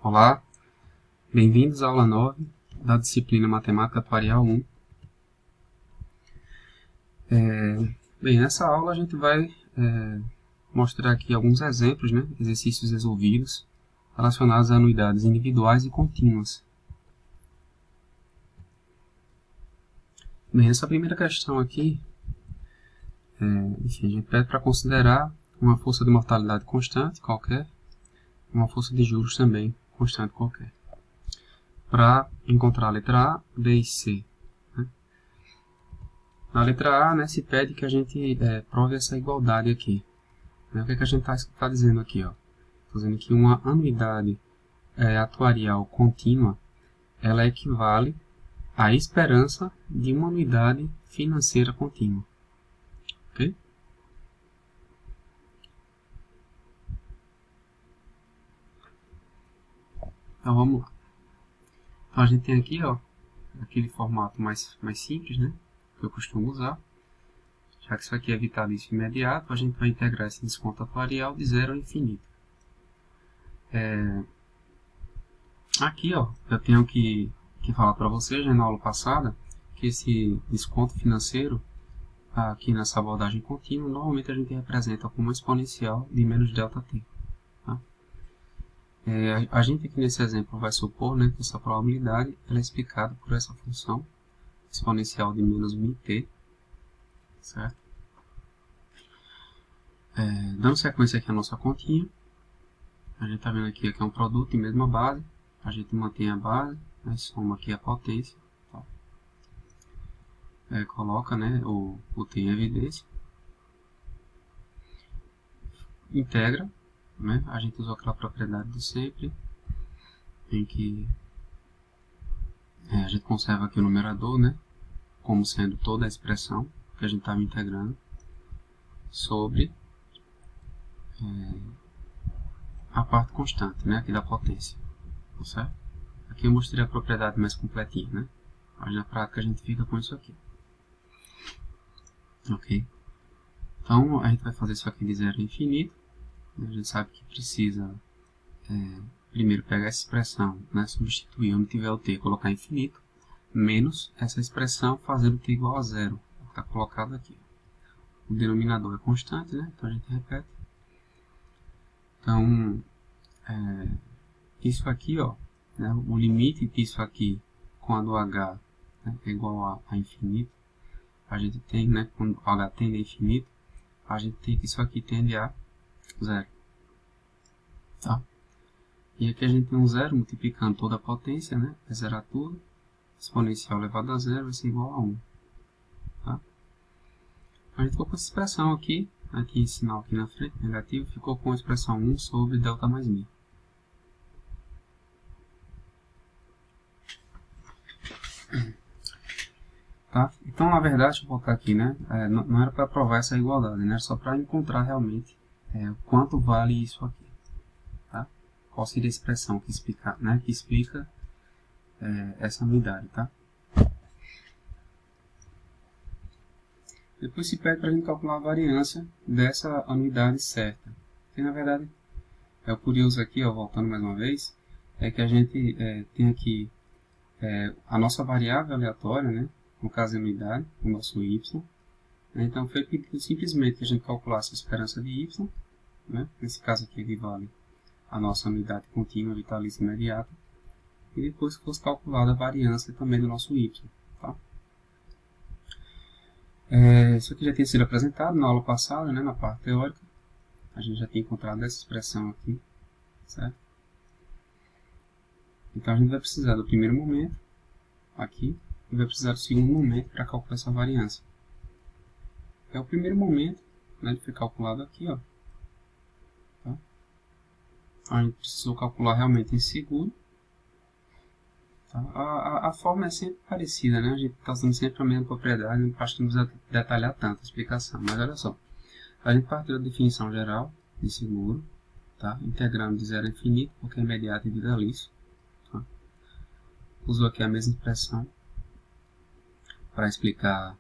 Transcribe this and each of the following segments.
Olá, bem-vindos à aula 9 da disciplina Matemática Atuarial 1. Bem, nessa aula a gente vai mostrar aqui alguns exemplos, exercícios resolvidos relacionados a anuidades individuais e contínuas. Bem, essa primeira questão aqui, a gente pede para considerar uma força de mortalidade constante qualquer, uma força de juros também constante qualquer, para encontrar a letra A, B e C. Na letra A, se pede que a gente prove essa igualdade aqui. O que a gente está dizendo aqui? Estou dizendo que uma anuidade atuarial contínua, ela equivale à esperança de uma anuidade financeira contínua. Ok? Então vamos lá. Então a gente tem aqui aquele formato mais simples, que eu costumo usar. Já que isso aqui é vitalício imediato, a gente vai integrar esse desconto atuarial de 0 a infinito. Aqui eu tenho que falar para vocês, na aula passada, que esse desconto financeiro, aqui nessa abordagem contínua, normalmente a gente representa como uma exponencial de menos ΔT. Tá? A gente aqui nesse exemplo vai supor que essa probabilidade ela é explicada por essa função exponencial de menos μt, certo? Dando sequência aqui à nossa continha, a gente está vendo aqui que é um produto de mesma base, a gente mantém a base, soma aqui a potência, tá? Coloca o t em evidência, integra, a gente usou aquela propriedade de sempre, em que a gente conserva aqui o numerador, como sendo toda a expressão que a gente estava integrando, sobre a parte constante, aqui da potência, tá certo? Aqui eu mostrei a propriedade mais completinha, mas na prática a gente fica com isso aqui. Ok? Então a gente vai fazer isso aqui de 0 a infinito. A gente sabe que precisa primeiro pegar essa expressão, substituir onde tiver o t, colocar infinito, menos essa expressão fazendo o t igual a 0, que está colocado aqui. O denominador é constante, então a gente repete. Então, isso aqui, o limite disso aqui com a do h é igual a infinito. A gente tem, quando o h tende a infinito, a gente tem que isso aqui tende a 0. Tá? E aqui a gente tem um 0 multiplicando toda a potência, vai zerar tudo. Exponencial elevado a 0 vai ser igual a 1. Tá? A gente ficou com essa expressão aqui sinal aqui na frente, negativo, ficou com a expressão 1 sobre delta mais μ. Tá? Então, na verdade, deixa eu voltar aqui, não era para provar essa igualdade, era só para encontrar realmente quanto vale isso aqui. Tá? Qual seria a expressão que explica, essa anuidade, tá? Depois se pede para a gente calcular a variância dessa anuidade certa. Que na verdade, o curioso aqui, voltando mais uma vez, é que a gente tem aqui a nossa variável aleatória, no caso a anuidade, o nosso y. Então foi pedido simplesmente que a gente calculasse a esperança de y, nesse caso aqui equivale a nossa anuidade contínua vitalícia imediata, e depois fosse calculada a variância também do nosso y. Tá? Isso aqui já tinha sido apresentado na aula passada, na parte teórica. A gente já tinha encontrado essa expressão aqui, certo? Então a gente vai precisar do primeiro momento, aqui, e vai precisar do segundo momento para calcular essa variância. O primeiro momento, ele foi calculado aqui, tá? A gente precisou calcular realmente em segundo. Tá? A forma é sempre parecida, a gente está usando sempre a mesma propriedade, acho que não precisa detalhar tanto a explicação, mas olha só. A gente partiu da definição geral de seguro, tá? Integrando de 0 a infinito, porque é imediato e vitalício. Tá? Usou aqui a mesma expressão para explicar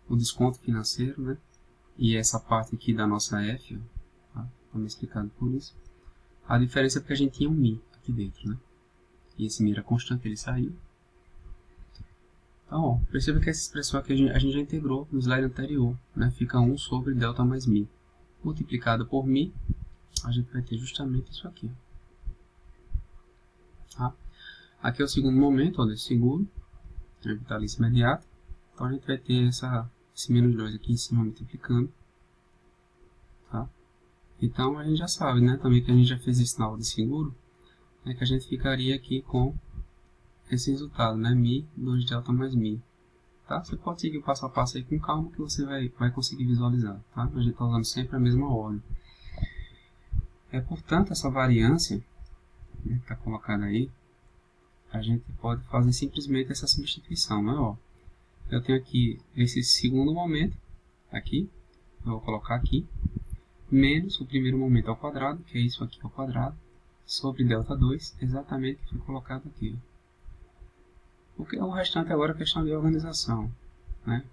o desconto financeiro, e essa parte aqui da nossa F, tá? Também explicado por isso. A diferença é porque a gente tinha um Mi aqui dentro, né? E esse Mi era constante, ele saiu. Então, ó, perceba que essa expressão aqui a gente já integrou no slide anterior, né? Fica 1 sobre delta mais Mi. Multiplicado por Mi, a gente vai ter justamente isso aqui. Tá? Aqui é o segundo momento, ó, desse seguro, a vitalícia imediata. Então, a gente vai ter esse menos 2 aqui em cima multiplicando. Tá? Então, a gente já sabe, né? Também que a gente já fez isso na aula de seguro, é que a gente ficaria aqui com esse resultado, né? Mi, 2 delta mais Mi. Tá? Você pode seguir o passo a passo aí com calma que você vai conseguir visualizar. Tá? A gente está usando sempre a mesma ordem. Portanto, essa variância, né, que está colocada aí, a gente pode fazer simplesmente essa substituição. Né? Ó, eu tenho aqui esse segundo momento, aqui, eu vou colocar aqui, menos o primeiro momento ao quadrado, que é isso aqui ao quadrado, sobre delta2, exatamente o que foi colocado aqui. O restante agora é questão de organização, né?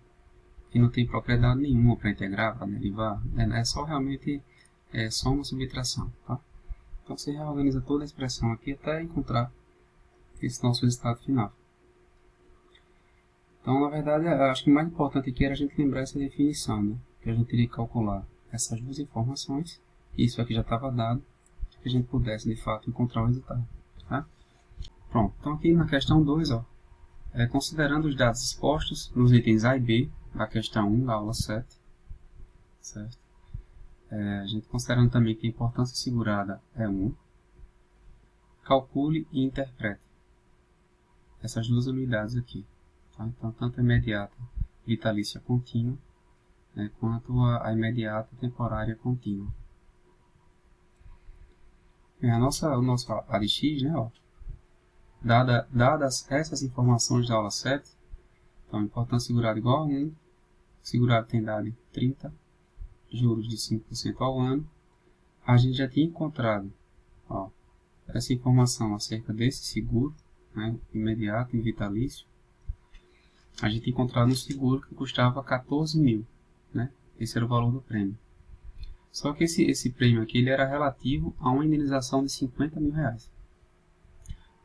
Que não tem propriedade nenhuma para integrar, para derivar, é só realmente soma, subtração, tá? Então você reorganiza toda a expressão aqui até encontrar esse nosso resultado final. Então, na verdade, eu acho que o mais importante aqui era a gente lembrar essa definição, né? Que a gente teria que calcular essas duas informações, isso aqui já estava dado, para que a gente pudesse, de fato, encontrar o resultado, tá? Pronto, então aqui na questão 2, ó, considerando os dados expostos nos itens A e B da questão 1 da aula 7, certo? A gente considerando também que a importância segurada é 1, calcule e interprete essas duas unidades aqui. Tá? Então, tanto a imediata vitalícia contínua, né, quanto a imediata temporária contínua. O nosso A de X, né, ó, dadas essas informações da aula 7, então, importância segurada igual a 1, segurado tem dado 30, juros de 5% ao ano, a gente já tinha encontrado, ó, essa informação acerca desse seguro, né, imediato e vitalício, a gente tinha encontrado um seguro que custava 14 mil, né, esse era o valor do prêmio. Só que esse prêmio aqui ele era relativo a uma indenização de 50 mil reais.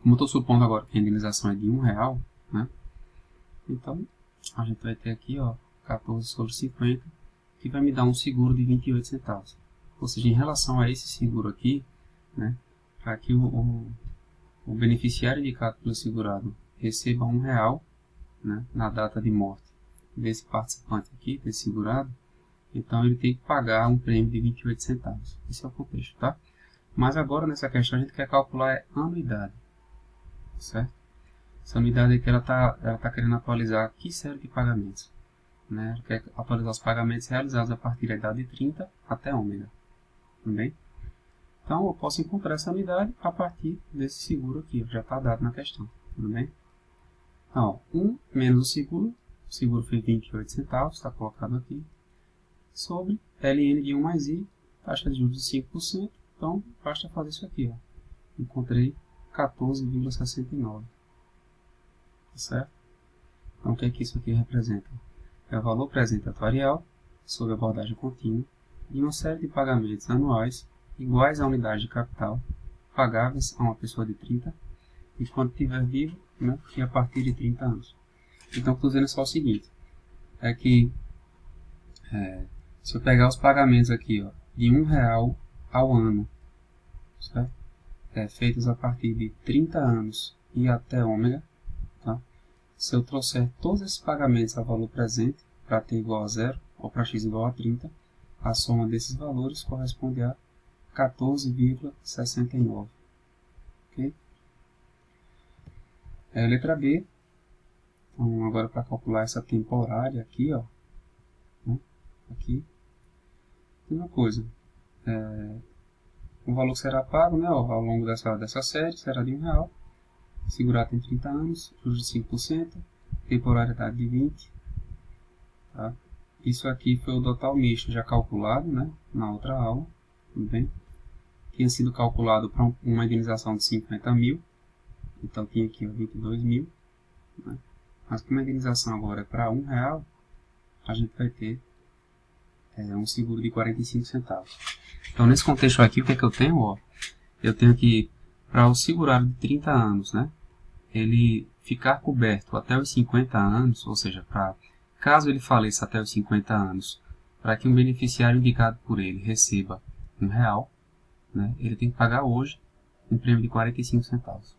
Como eu estou supondo agora que a indenização é de R$1, né? Então, a gente vai ter aqui, ó, 14 sobre 50, que vai me dar um seguro de 28 centavos. Ou seja, em relação a esse seguro aqui, né, para que o beneficiário indicado pelo segurado receba R$1, né, na data de morte desse participante aqui, desse segurado, então ele tem que pagar um prêmio de 28 centavos. Esse é o contexto, tá? Mas agora nessa questão a gente quer calcular a anuidade, certo? Essa unidade aqui ela tá querendo atualizar que série de pagamentos, né? Ela quer atualizar os pagamentos realizados a partir da idade de 30 até ômega, tudo bem? Então eu posso encontrar essa unidade a partir desse seguro aqui, já está dado na questão, tudo bem? Então, 1 menos o seguro foi 28 centavos, está colocado aqui, sobre ln de 1 mais i, taxa de juros de 5%, então basta fazer isso aqui, ó. Encontrei 14,69, tá certo? Então o que é que isso aqui representa? É o valor presente atuarial, sob abordagem contínua, de uma série de pagamentos anuais iguais à unidade de capital, pagáveis a uma pessoa de 30, e quando estiver vivo, né, e a partir de 30 anos. Então, estou dizendo só o seguinte, é que se eu pegar os pagamentos aqui, ó, de R$1 ao ano, certo? Feitos a partir de 30 anos e até ômega, tá? Se eu trouxer todos esses pagamentos a valor presente, para t igual a 0 ou para x igual a 30, a soma desses valores corresponde a 14,69. Ok? Letra B. Então, agora para calcular essa temporária aqui, ó, né? Aqui, uma coisa, o valor que será pago, né, ao longo dessa série será de R$1, segurado tem 30 anos, juros de 5%, temporariedade de 20, tá? Isso aqui foi o total misto já calculado, né, na outra aula, tudo bem? Tinha sido calculado para uma indenização de 50 mil, então tinha aqui 22 mil, né? Mas como a indenização agora é para R$1, a gente vai ter um seguro de 45 centavos. Então, nesse contexto aqui, o que é que eu tenho? Ó, eu tenho aqui, para o segurado de 30 anos, né, ele ficar coberto até os 50 anos, ou seja, caso ele faleça até os 50 anos, para que um beneficiário indicado por ele receba R$1, né, ele tem que pagar hoje um prêmio de 45 centavos.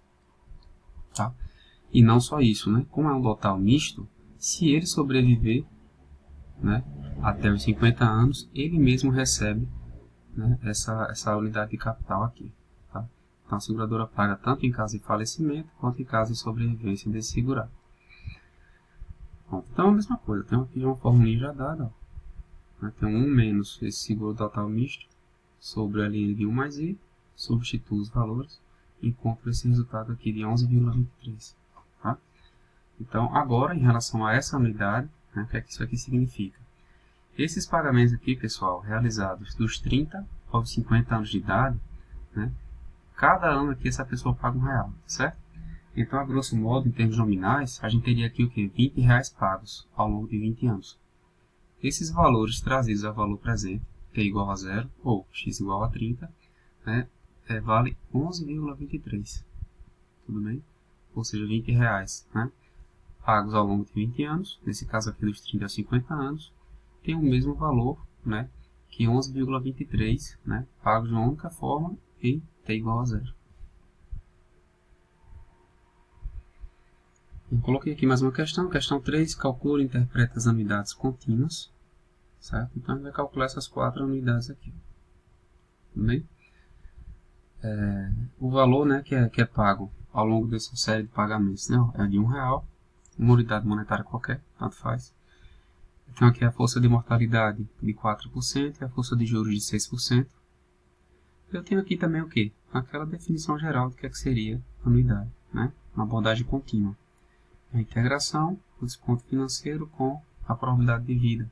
Tá? E não só isso, né, como é um total misto, se ele sobreviver, né, até os 50 anos, ele mesmo recebe, né, essa unidade de capital aqui. Tá? Então a seguradora paga tanto em caso de falecimento quanto em caso de sobrevivência desse segurado. Bom, então é a mesma coisa, tem aqui uma fórmula já dada, ó, né, tem 1 menos esse seguro total misto sobre a linha de 1 mais i, substituo os valores e encontro esse resultado aqui de 11,23. Tá? Então agora em relação a essa unidade, né, o que é que isso aqui significa? Esses pagamentos aqui, pessoal, realizados dos 30 aos 50 anos de idade, né, cada ano aqui essa pessoa paga R$1, certo? Então, a grosso modo, em termos nominais, a gente teria aqui o quê? R$20 pagos ao longo de 20 anos. Esses valores trazidos ao valor presente, t igual a 0 ou x igual a 30, né, vale 11,23. Tudo bem? Ou seja, R$20, né, pagos ao longo de 20 anos, nesse caso aqui dos 30 a 50 anos, tem o mesmo valor, né, que 11,23, né, pagos de uma única forma em t igual a 0. Eu coloquei aqui mais uma questão, questão 3, calcula e interpreta as unidades contínuas, certo? Então a gente vai calcular essas 4 unidades aqui, tudo bem? O valor, né, que é pago ao longo dessa série de pagamentos, né, é de R$1, uma unidade monetária qualquer, tanto faz. Então aqui a força de mortalidade de 4% e a força de juros de 6%. Eu tenho aqui também o quê? Aquela definição geral do que seria anuidade, né? Uma abordagem contínua. A integração, o desconto financeiro com a probabilidade de vida.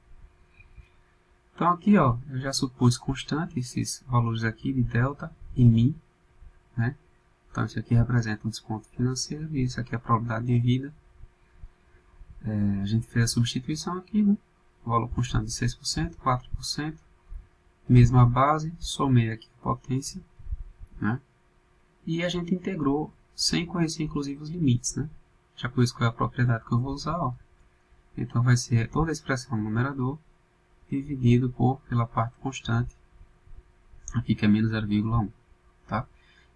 Então aqui, ó, eu já supus constante esses valores aqui de delta e mi, né? Então isso aqui representa o desconto financeiro e isso aqui é a probabilidade de vida. A gente fez a substituição aqui, né? O valor constante de 6%, 4%, mesma base, somei aqui a potência, né? E a gente integrou sem conhecer inclusive os limites, né? Já conheço qual é a propriedade que eu vou usar, ó. Então vai ser toda a expressão no numerador dividido pela parte constante, aqui que é menos 0,1, tá?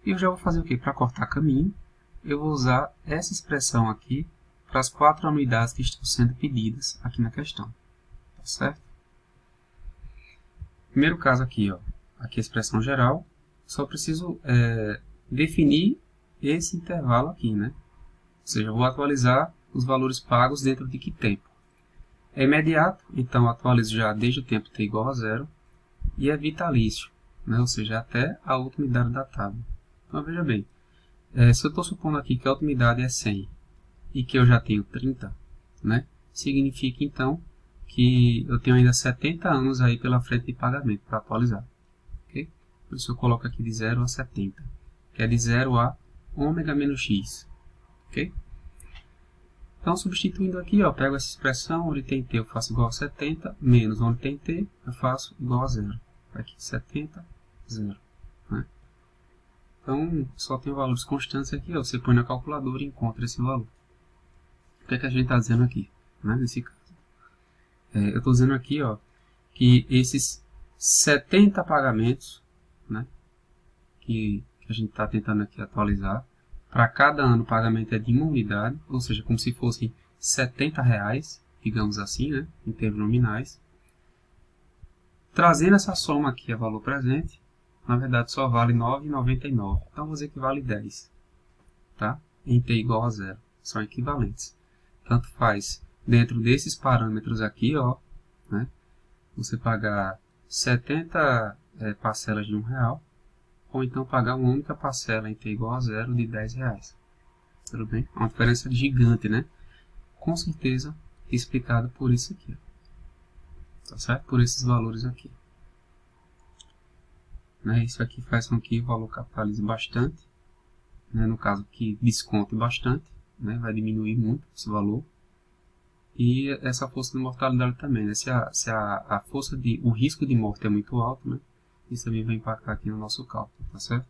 E eu já vou fazer o que? Para cortar caminho, eu vou usar essa expressão aqui para as 4 unidades que estão sendo pedidas aqui na questão, tá certo? Primeiro caso aqui, ó, aqui a expressão geral, só preciso definir esse intervalo aqui, né? Ou seja, eu vou atualizar os valores pagos dentro de que tempo. É imediato, então eu atualizo já desde o tempo t igual a 0. E é vitalício, né? Ou seja, até a última idade da tábua. Então veja bem, se eu estou supondo aqui que a última idade é 100 e que eu já tenho 30, né? Significa então que eu tenho ainda 70 anos aí pela frente de pagamento para atualizar. Okay? Por isso eu coloco aqui de 0 a 70, que é de 0 a ômega menos x. Okay? Então, substituindo aqui, ó, pego essa expressão, onde tem t eu faço igual a 70, menos onde tem t eu faço igual a 0. Aqui 70, 0. Né? Então, só tem valores constantes aqui, ó, você põe na calculadora e encontra esse valor. O que é que a gente está dizendo aqui, né, nesse caso? Eu estou dizendo aqui, ó, que esses 70 pagamentos, né, que a gente está tentando aqui atualizar, para cada ano o pagamento é de uma unidade, ou seja, como se fossem R$70, digamos assim, né, em termos nominais. Trazendo essa soma aqui a valor presente, na verdade só vale 9,99. Então vou dizer que vale 10. Tá? Em t igual a 0. São equivalentes. Tanto faz dentro desses parâmetros aqui, ó, né, você pagar 70 parcelas de R$1, ou então pagar uma única parcela em t igual a 0 de R$10. Tudo bem? É uma diferença gigante, né? Com certeza explicado por isso aqui. Tá certo? Por esses valores aqui. Né? Isso aqui faz com que o valor capitalize bastante. Né? No caso que desconte bastante. Né? Vai diminuir muito esse valor. E essa força de mortalidade também. Né? Se a força o risco de morte é muito alto, né? Isso também vai impactar aqui no nosso cálculo. Tá certo?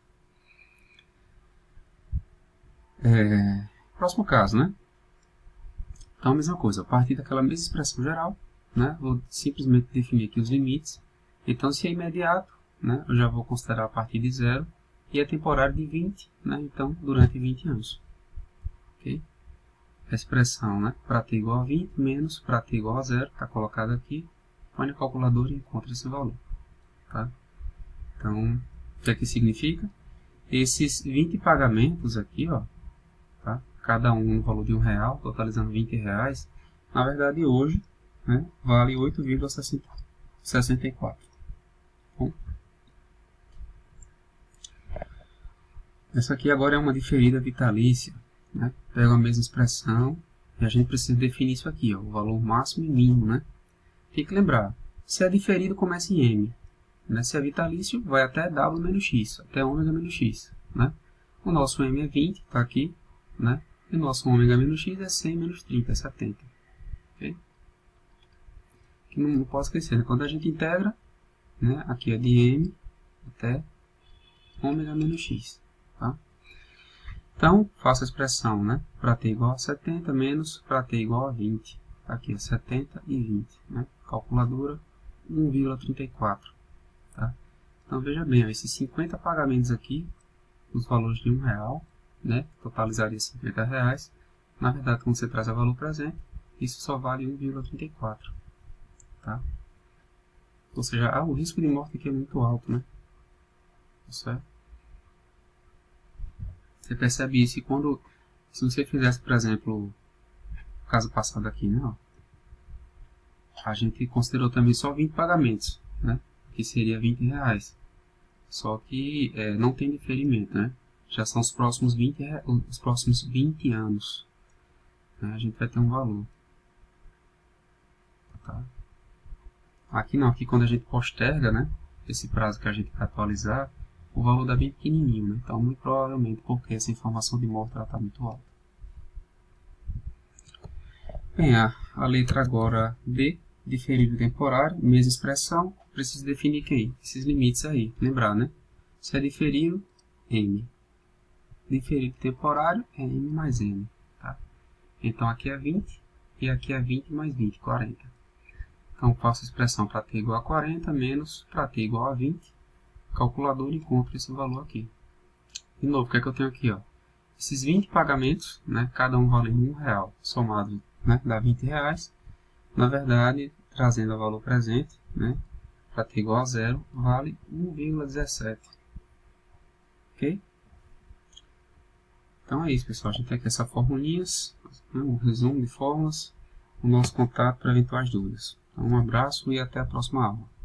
Próximo caso, né? Então, a mesma coisa, a partir daquela mesma expressão geral, né? Vou simplesmente definir aqui os limites. Então, se é imediato, né? Eu já vou considerar a partir de 0, e é temporário de 20, né? Então, durante 20 anos. Ok? A expressão, né? Para t igual a 20 menos para t igual a 0, está colocado aqui. Põe na calculadora e encontra esse valor. Tá? Então, o que é que significa? Esses 20 pagamentos aqui, ó, tá? Cada um no valor de R$1, totalizando R$20, na verdade hoje, né, vale 8,64. Bom, essa aqui agora é uma diferida vitalícia, né? Pega a mesma expressão e a gente precisa definir isso aqui, ó, o valor máximo e mínimo, né? Tem que lembrar, se é diferido começa em M, né? Se é vitalício vai até W menos X, até ômega menos X, né? O nosso M é 20, está aqui, né? E o nosso ômega menos X é 100 menos 30, é 70. Okay? Que não posso esquecer, né? Quando a gente integra, né? Aqui é de M até ômega menos X. Tá? Então, faço a expressão, né? Para t igual a 70 menos para t igual a 20. Aqui é 70 e 20. Né? Calculadora 1,34. Tá? Então, veja bem, ó, esses 50 pagamentos aqui, os valores de R$1, né? Totalizaria R$50. Na verdade, quando você traz a valor presente, isso só vale 1,34. Tá? Ou seja, o risco de morte aqui é muito alto, né? Certo? Você percebe isso e quando, se você fizesse, por exemplo, o caso passado aqui, né? Ó, a gente considerou também só 20 pagamentos, né? Que seria R$20. Só que não tem diferimento, né? Já são os próximos 20 anos. Né? A gente vai ter um valor. Tá? Aqui não, aqui quando a gente posterga, né? Esse prazo que a gente vai atualizar, o valor dá bem pequenininho, né? Então, muito provavelmente, porque essa informação de morte está muito alta. Bem, a letra agora D, diferido temporário, mesma expressão, preciso definir quem? Esses limites aí, lembrar, né? Se é diferido, M. Diferido temporário é M mais M. Tá? Então, aqui é 20 e aqui é 20 mais 20, 40. Então, faço a expressão para t igual a 40 menos para t igual a 20. Calculador e encontro esse valor aqui. De novo, o que é que eu tenho aqui? Ó? Esses 20 pagamentos, né, cada um valendo R$1, somado, né, dá R$20. Na verdade, trazendo o valor presente, né, para t igual a 0, vale 1,17. Ok? Então é isso, pessoal. A gente tem aqui essas formulinhas, né, um resumo de fórmulas, o nosso contato para eventuais dúvidas. Então, um abraço e até a próxima aula.